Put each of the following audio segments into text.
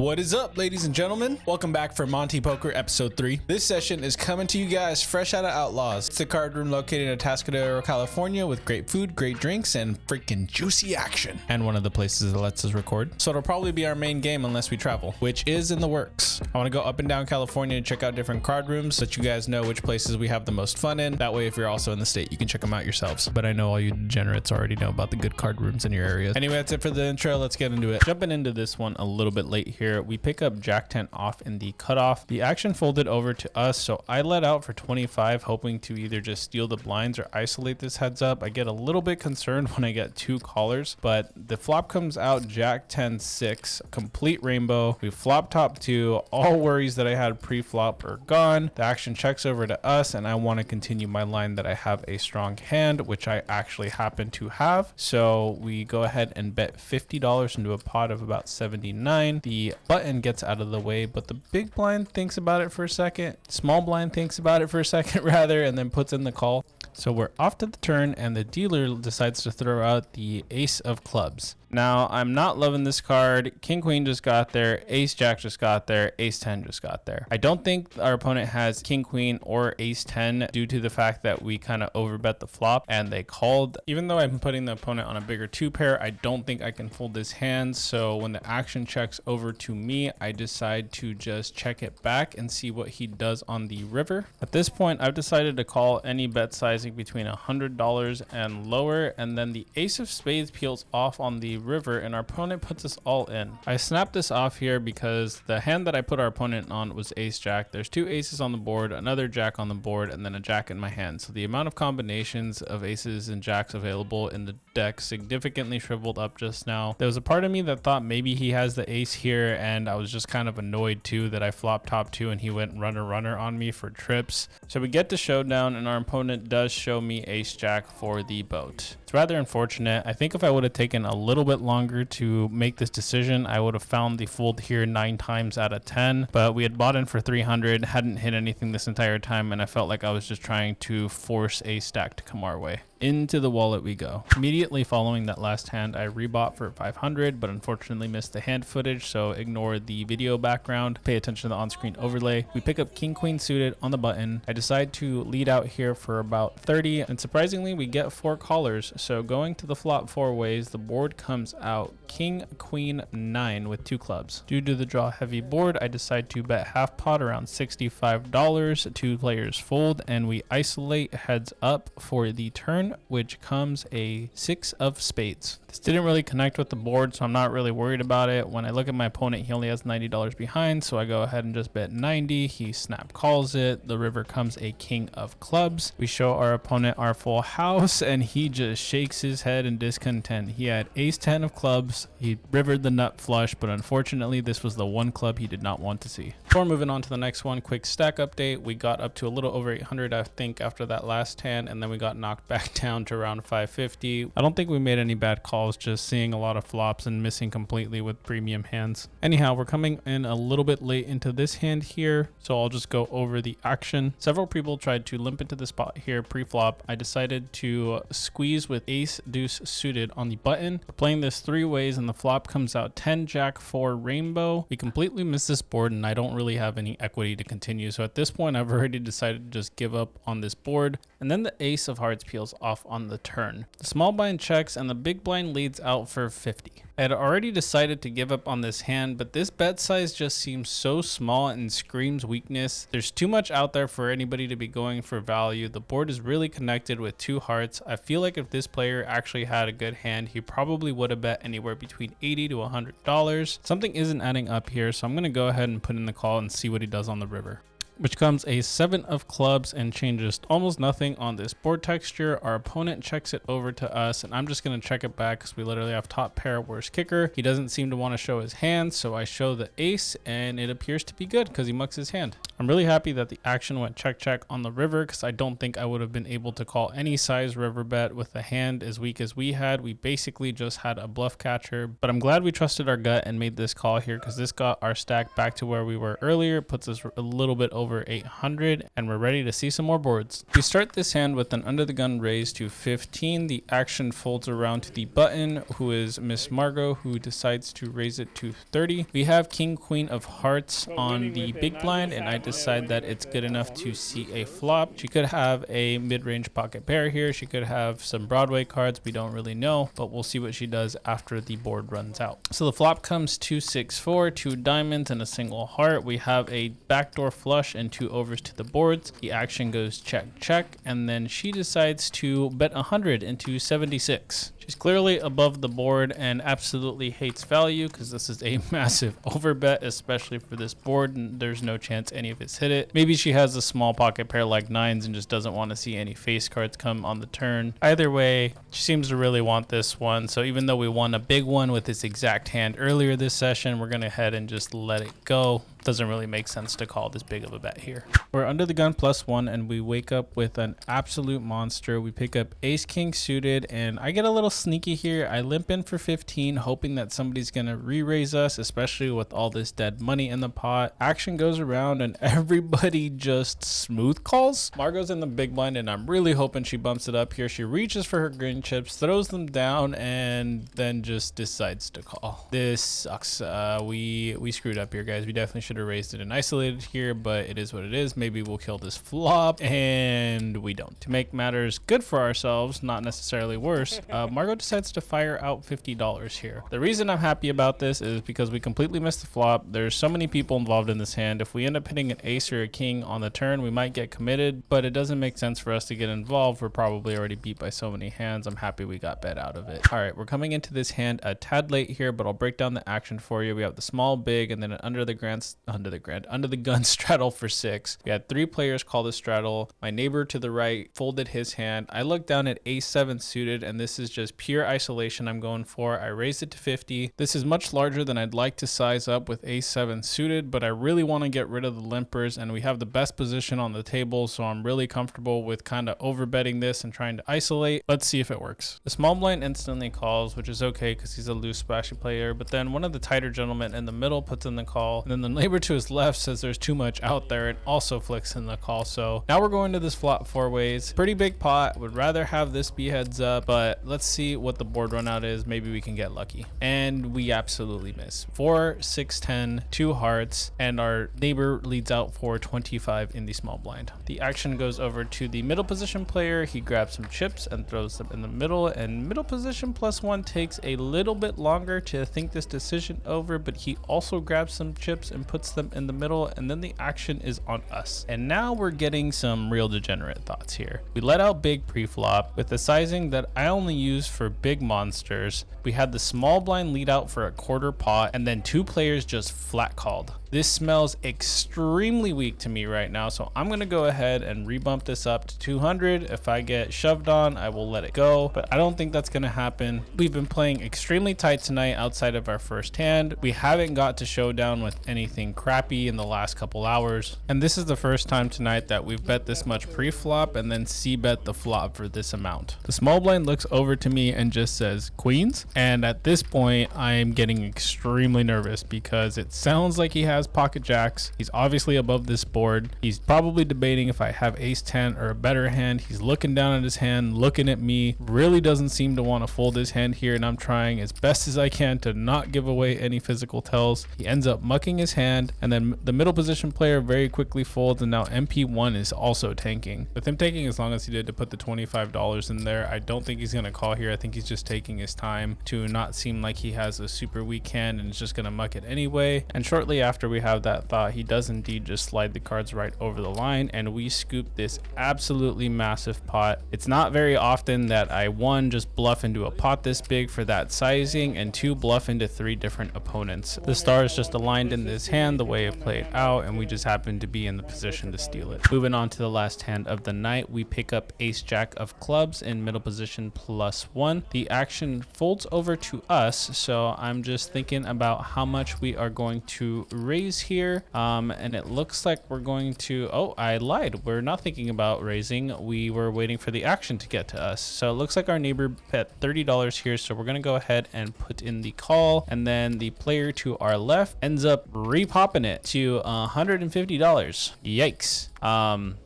What is up, ladies and gentlemen? Welcome back for Monte Poker episode 3. This session is coming to you guys fresh out of Outlaws. It's a card room located in Atascadero, California with great food, great drinks, and freaking juicy action. And one of the places that lets us record. So it'll probably be our main game unless we travel, which is in the works. I want to go up and down California and check out different card rooms so that you guys know which places we have the most fun in. That way, if you're also in the state, you can check them out yourselves. But I know all you degenerates already know about the good card rooms in your area. Anyway, that's it for the intro. Let's get into it. Jumping into this one a little bit late here. We pick up Jack 10 off in the cutoff. The action folded over to us, so I let out for 25, hoping to either just steal the blinds or isolate this heads up. I get a little bit concerned when I get two callers, but the flop comes out Jack 10 6, complete rainbow. We flop top 2. All worries that I had pre-flop are gone. The action checks over to us, and I want to continue my line that I have a strong hand, which I actually happen to have. So we go ahead and bet $50 into a pot of about 79. The button gets out of the way, but the big blind thinks about it for a second. Small blind thinks about it for a second rather, and then puts in the call. So we're off to the turn, and the dealer decides to throw out the ace of clubs. Now, I'm not loving this card. King Queen just got there. Ace Jack just got there. Ace 10 just got there. I don't think our opponent has King Queen or Ace 10 due to the fact that we kind of overbet the flop and they called. Even though I'm putting the opponent on a bigger two pair, I don't think I can fold this hand. So when the action checks over to me, I decide to just check it back and see what he does on the river. At this point, I've decided to call any bet sizing between $100 and lower, and then the ace of spades peels off on the river and our opponent puts us all in. I snapped this off here because the hand that I put our opponent on was ace jack. There's two aces on the board, another jack on the board, and then a jack in my hand. So the amount of combinations of aces and jacks available in the deck significantly shriveled up just now. There was a part of me that thought maybe he has the ace here, and I was just kind of annoyed too that I flopped top 2 and he went runner on me for trips. So we get to showdown and our opponent does show me ace jack for the boat. It's rather unfortunate. I think if I would have taken a little bit longer to make this decision, I would have found the fold here 9 times out of 10, but we had bought in for 300, hadn't hit anything this entire time, and I felt like I was just trying to force a stack to come our way. Into the wallet we go. Immediately following that last hand, I rebought for 500, but unfortunately missed the hand footage, so ignore the video background. Pay attention to the on-screen overlay. We pick up King Queen suited on the button. I decide to lead out here for about 30, and surprisingly, we get 4 callers. So going to the flop 4 ways, the board comes out King Queen 9 with 2 clubs. Due to the draw heavy board, I decide to bet half pot around $65. 2 players fold, and we isolate heads up for the turn, which comes a 6 of spades. This didn't really connect with the board, so I'm not really worried about it. When I look at my opponent, he only has $90 behind, so I go ahead and just bet 90. He snap calls it. The river comes a king of clubs. We show our opponent our full house, and he just shakes his head in discontent. He had ace 10 of clubs. He rivered the nut flush, but unfortunately, this was the one club he did not want to see. Before moving on to the next one, quick stack update. We got up to a little over 800, I think, after that last hand, and then we got knocked back down to around 550. I don't think we made any bad calls, just seeing a lot of flops and missing completely with premium hands. Anyhow, we're coming in a little bit late into this hand here, so I'll just go over the action. Several people tried to limp into the spot here pre-flop. I decided to squeeze with ace deuce suited on the button. We're playing this 3 ways, and the flop comes out 10 jack 4 rainbow. We completely missed this board, and I don't really have any equity to continue, so at this point I've already decided to just give up on this board. And then the ace of hearts peels off on the turn. The small blind checks and the big blind leads out for 50. I had already decided to give up on this hand, but this bet size just seems so small and screams weakness. There's too much out there for anybody to be going for value. The board is really connected with 2 hearts. I feel like if this player actually had a good hand, he probably would have bet anywhere between $80 to $100. Something isn't adding up here, so I'm going to go ahead and put in the call and see what he does on the river, which comes a 7 of clubs and changes almost nothing on this board texture. Our opponent checks it over to us, and I'm just going to check it back because we literally have top pair, worst kicker. He doesn't seem to want to show his hand, so I show the ace, and it appears to be good because he mucks his hand. I'm really happy that the action went check check on the river, because I don't think I would have been able to call any size river bet with a hand as weak as we had. We basically just had a bluff catcher, but I'm glad we trusted our gut and made this call here, because this got our stack back to where we were earlier. It puts us a little bit over 800, and we're ready to see some more boards. We start this hand with an under the gun raise to 15. The action folds around to the button, who is Miss Margot, who decides to raise it to 30. We have king queen of hearts on the big blind, and I decide that it's good enough to see a flop. She could have a mid-range pocket pair here. She could have some Broadway cards. We don't really know, but we'll see what she does after the board runs out. So the flop comes 2-6-4, 2 diamonds and a single heart. We have a backdoor flush and 2 overs to the boards. The action goes check check, and then she decides to bet 100 into 76. She's clearly above the board and absolutely hates value, because this is a massive overbet, especially for this board, and there's no chance any of it's hit it. Maybe she has a small pocket pair like nines and just doesn't want to see any face cards come on the turn. Either way, she seems to really want this one. So even though we won a big one with this exact hand earlier this session, we're going to head and just let it go. Doesn't really make sense to call this big of a bet here. We're under the gun +1, and we wake up with an absolute monster. We pick up ace king suited, and I get a little sneaky here. I limp in for 15, hoping that somebody's gonna re-raise us, especially with all this dead money in the pot. Action goes around and everybody just smooth calls. Margot's in the big blind, and I'm really hoping she bumps it up here. She reaches for her green chips, throws them down, and then just decides to call. This sucks. We screwed up here, guys. We definitely should have raised it and isolated here, but it is what it is. Maybe we'll kill this flop, and we don't. To make matters good for ourselves, not necessarily worse, Margot decides to fire out $50 here. The reason I'm happy about this is because we completely missed the flop. There's so many people involved in this hand. If we end up hitting an ace or a king on the turn, we might get committed, but it doesn't make sense for us to get involved. We're probably already beat by so many hands. I'm happy we got bet out of it. All right, we're coming into this hand a tad late here, but I'll break down the action for you. We have the small, big, and then an under the gun straddle for 6. We had 3 players call the straddle. My neighbor to the right folded his hand. I looked down at ace 7 suited, and this is just pure isolation I'm going for. I raised it to 50. This is much larger than I'd like to size up with ace 7 suited, but I really want to get rid of the limpers, and we have the best position on the table, so I'm really comfortable with kind of overbetting this and trying to isolate. Let's see if it works. The small blind instantly calls, which is okay because he's a loose splashy player, but then one of the tighter gentlemen in the middle puts in the call, and then the neighbor to his left says there's too much out there and also flicks in the call. So now we're going to this flop 4 ways. Pretty big pot. Would rather have this be heads up, but let's see what the board run out is. Maybe we can get lucky. And we absolutely miss. 4, 6, 10, 2 hearts, and our neighbor leads out for 25 in the small blind. The action goes over to the middle position player. He grabs some chips and throws them in the middle, and middle position +1 takes a little bit longer to think this decision over, but he also grabs some chips and puts them in the middle, and then the action is on us. And now we're getting some real degenerate thoughts here. We let out big pre-flop with the sizing that I only use for big monsters. We had the small blind lead out for a quarter pot, and then 2 players just flat called. This smells extremely weak to me right now, so I'm gonna go ahead and rebump this up to 200. If I get shoved on, I will let it go, but I don't think that's gonna happen. We've been playing extremely tight tonight outside of our first hand. We haven't got to showdown with anything crappy in the last couple hours, and this is the first time tonight that we've bet this much pre-flop and then c-bet the flop for this amount. The small blind looks over to me and just says queens, and at this point I'm getting extremely nervous because it sounds like he has pocket jacks. He's obviously above this board. He's probably debating if I have ace 10 or a better hand. He's looking down at his hand, looking at me, really doesn't seem to want to fold his hand here, and I'm trying as best as I can to not give away any physical tells. He ends up mucking his hand, and then the middle position player very quickly folds, and now MP1 is also tanking. With him taking as long as he did to put the $25 in there, I don't think he's going to call here. I think he's just taking his time to not seem like he has a super weak hand and is just going to muck it anyway. And shortly after we have that thought, he does indeed just slide the cards right over the line, and we scoop this absolutely massive pot. It's not very often that I, 1, just bluff into a pot this big for that sizing, and 2, bluff into 3 different opponents. The stars just aligned in this hand, hand, the way it played out, and we just happened to be in the position to steal it. Moving on to the last hand of the night, we pick up ace jack of clubs in middle position +1. The action folds over to us, so I'm just thinking about how much we are going to raise here, and it looks like we're going to, oh, I lied, we're not thinking about raising, we were waiting for the action to get to us. So it looks like our neighbor bet $30 here, so we're gonna go ahead and put in the call, and then the player to our left ends up re-popping it to $150. Yikes.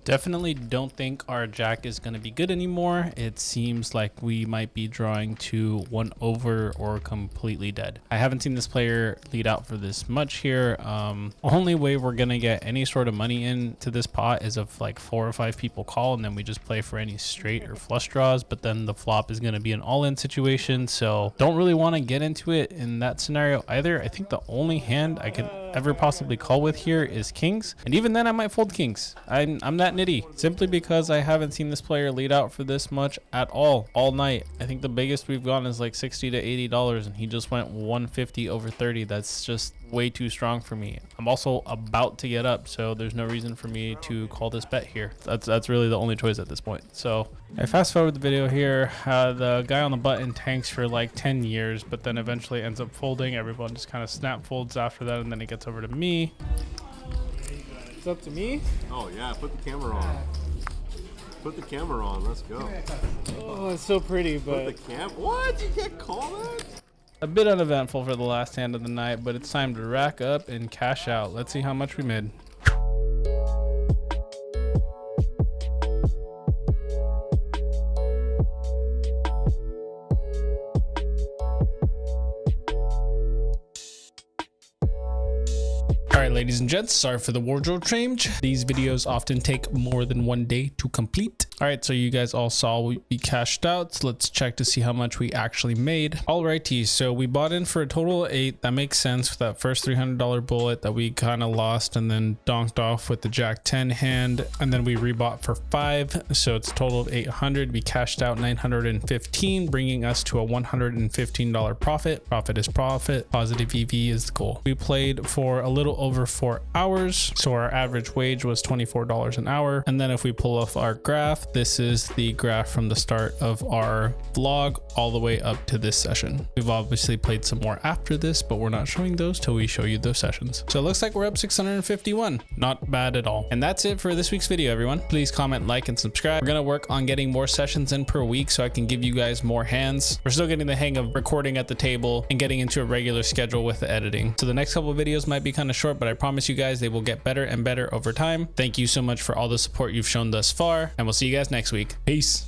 Definitely don't think our jack is going to be good anymore. It seems like we might be drawing to 1 over or completely dead. I haven't seen this player lead out for this much here. Only way we're going to get any sort of money into this pot is if like 4 or 5 people call, and then we just play for any straight or flush draws, but then the flop is going to be an all-in situation, so don't really want to get into it in that scenario either. I think the only hand I could ever possibly call with here is kings, and even then I might fold kings. I'm that nitty, simply because I haven't seen this player lead out for this much at all night. I think the biggest we've gone is like $60 to $80, and he just went 150 over 30. That's just way too strong for me. I'm also about to get up, so there's no reason for me to call this bet here. That's really the only choice at this point. So I fast forward the video here. The guy on the button tanks for like 10 years, but then eventually ends up folding. Everyone just kind of snap folds after that, and then it gets over to me. It's up to me? Oh yeah, put the camera on. Put the camera on, let's go. Oh, it's so pretty, but Put the what? You can't call that? a bit uneventful for the last hand of the night, but it's time to rack up and cash out. Let's see how much we made. All right, ladies and gents, sorry for the wardrobe change. These videos often take more than 1 day to complete. All right, so you guys all saw we cashed out. So let's check to see how much we actually made. Alrighty, so we bought in for a total of 8. That makes sense with that first $300 bullet that we kind of lost and then donked off with the Jack 10 hand, and then we rebought for 5. So it's a total of 800. We cashed out 915, bringing us to a $115 profit. Profit is profit. Positive EV is the goal. We played for a little over 4 hours, so our average wage was $24 an hour. And then if we pull off our graph, this is the graph from the start of our vlog all the way up to this session. We've obviously played some more after this, but we're not showing those till we show you those sessions. So it looks like we're up 651. Not bad at all. And that's it for this week's video, everyone. Please comment, like, and subscribe. We're gonna work on getting more sessions in per week so I can give you guys more hands. We're still getting the hang of recording at the table and getting into a regular schedule with the editing. So the next couple of videos might be kind of short, but I promise you guys they will get better and better over time. Thank you so much for all the support you've shown thus far, and we'll see you guys next week. Peace.